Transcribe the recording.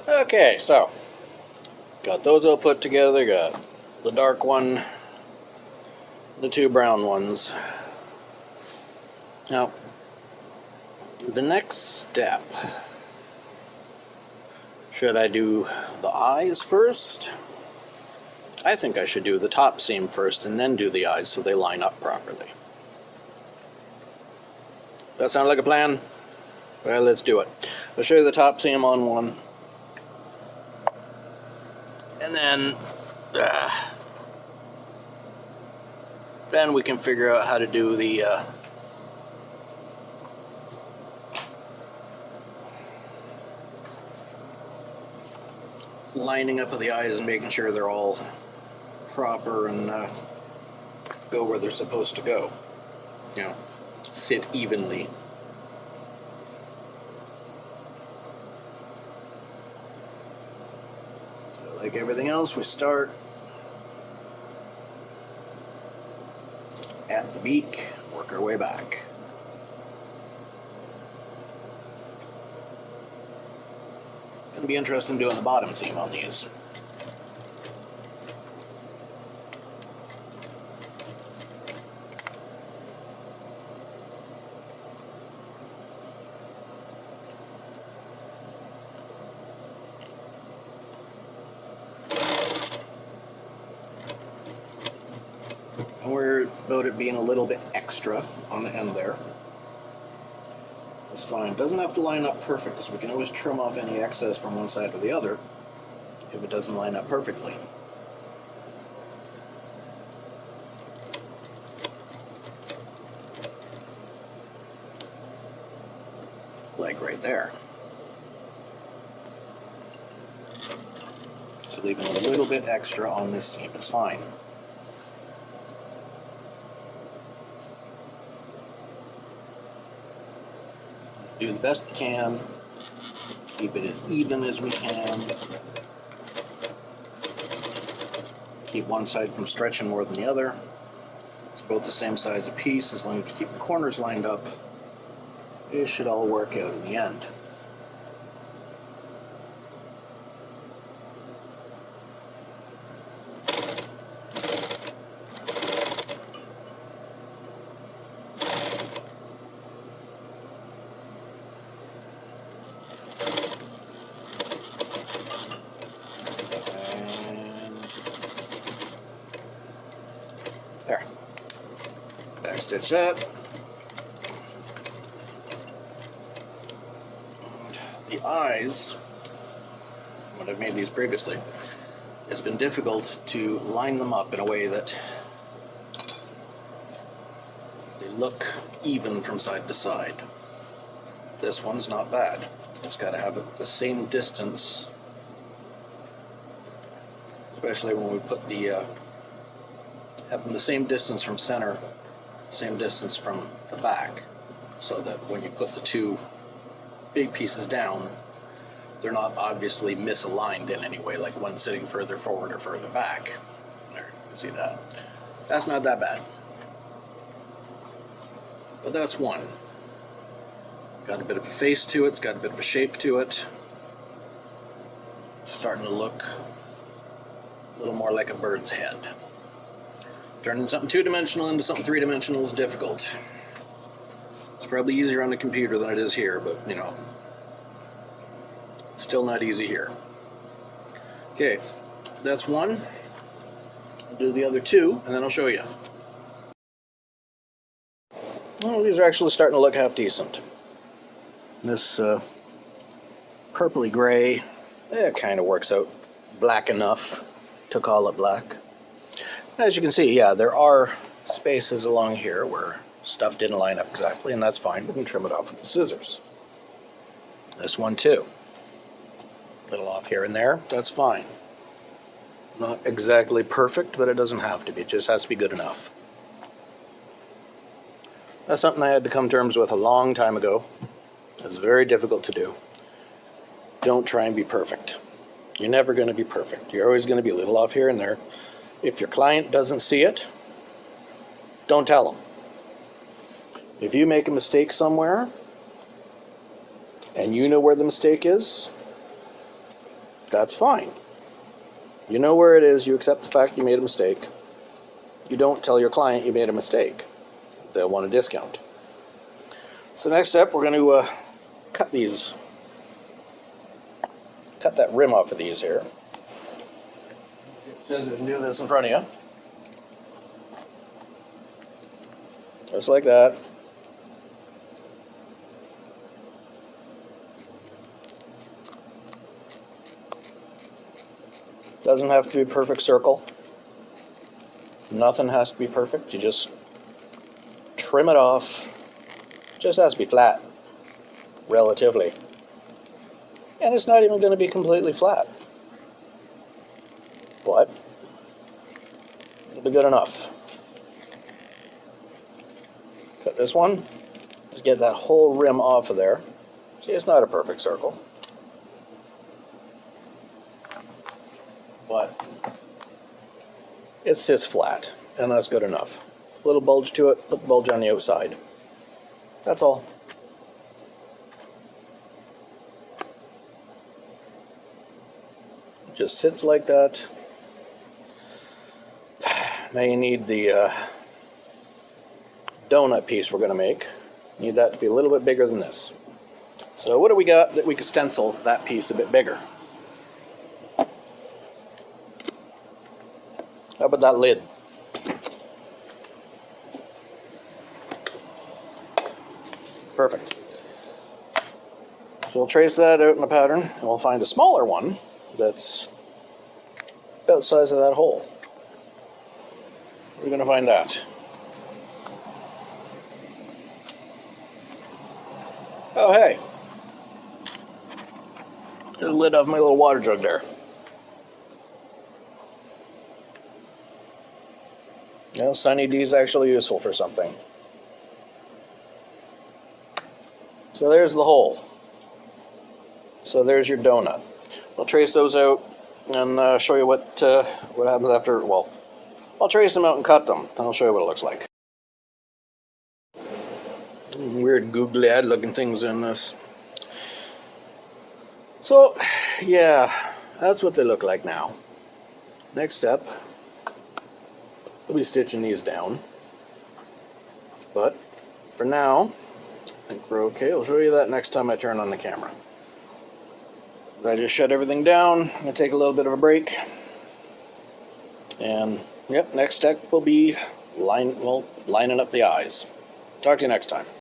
Okay, so got those all put together. Got the dark one, the two brown ones. Now, the next step, should I do the eyes first? I think I should do the top seam first and then do the eyes so they line up properly. That sound like a plan? Well, let's do it. I'll show you the top seam on one. And then we can figure out how to do the lining up of the eyes and making sure they're all proper and go where they're supposed to go. You know, sit evenly. So like everything else, we start at the beak, work our way back. It'll be interesting doing the bottom seam on these. And we're about it being a little bit extra on the end there. That's fine. Doesn't have to line up perfect, because we can always trim off any excess from one side or the other if it doesn't line up perfectly. Like right there. So leaving a little bit extra on this seam is fine. Do the best we can, keep it as even as we can, keep one side from stretching more than the other. It's both the same size of piece. As long as you keep the corners lined up, it should all work out in the end. There. Back stitch that. And the eyes, when I've made these previously, it's been difficult to line them up in a way that they look even from side to side. This one's not bad. It's got to have it the same distance, especially when we put the have them the same distance from center, same distance from the back, so that when you put the two big pieces down, they're not obviously misaligned in any way, like one sitting further forward or further back. There, you can see that. That's not that bad. But that's one. Got a bit of a face to it, it's got a bit of a shape to it. It's starting to look a little more like a bird's head. Turning something two-dimensional into something three-dimensional is difficult. It's probably easier on the computer than it is here, but, you know, still not easy here. Okay, that's one. I'll do the other two, and then I'll show you. Oh, these are actually starting to look half decent. This purpley gray, it kind of works out black enough to call it black. As you can see, yeah, there are spaces along here where stuff didn't line up exactly, and that's fine. We can trim it off with the scissors. This one too. A little off here and there, that's fine. Not exactly perfect, but it doesn't have to be. It just has to be good enough. That's something I had to come to terms with a long time ago. It's very difficult to do. Don't try and be perfect. You're never going to be perfect. You're always going to be a little off here and there. If your client doesn't see it, don't tell them. If you make a mistake somewhere and you know where the mistake is, That's fine. You know where it is, you accept the fact you made a mistake. You don't tell your client you made a mistake. They'll want a discount. So next step, we're going to cut these. Cut that rim off of these here. Scissors and do this in front of you. Just like that. Doesn't have to be a perfect circle. Nothing has to be perfect. You just trim it off. Just has to be flat, relatively. And it's not even going to be completely flat. But it'll be good enough. Cut this one. Just get that whole rim off of there. See, it's not a perfect circle. But it sits flat, and that's good enough. A little bulge to it, put the bulge on the outside. That's all. It just sits like that. Now you need the donut piece we're going to make. Need that to be a little bit bigger than this. So what do we got that we can stencil that piece a bit bigger? How about that lid? Perfect. So we'll trace that out in a pattern, and we'll find a smaller one that's about the size of that hole. We're going to find that. Oh, hey. There's the lid of my little water jug there. You know, Sunny D is actually useful for something. So there's the hole. So there's your donut. I'll trace those out and show you what happens after. Well, I'll trace them out and cut them, and I'll show you what it looks like. Weird googly eyed looking things in this. So, yeah, that's what they look like now. Next step, we'll be stitching these down. But for now, I think we're okay. I'll show you that next time I turn on the camera. I just shut everything down. I'm going to take a little bit of a break. And, yep, next step will be lining up the eyes. Talk to you next time.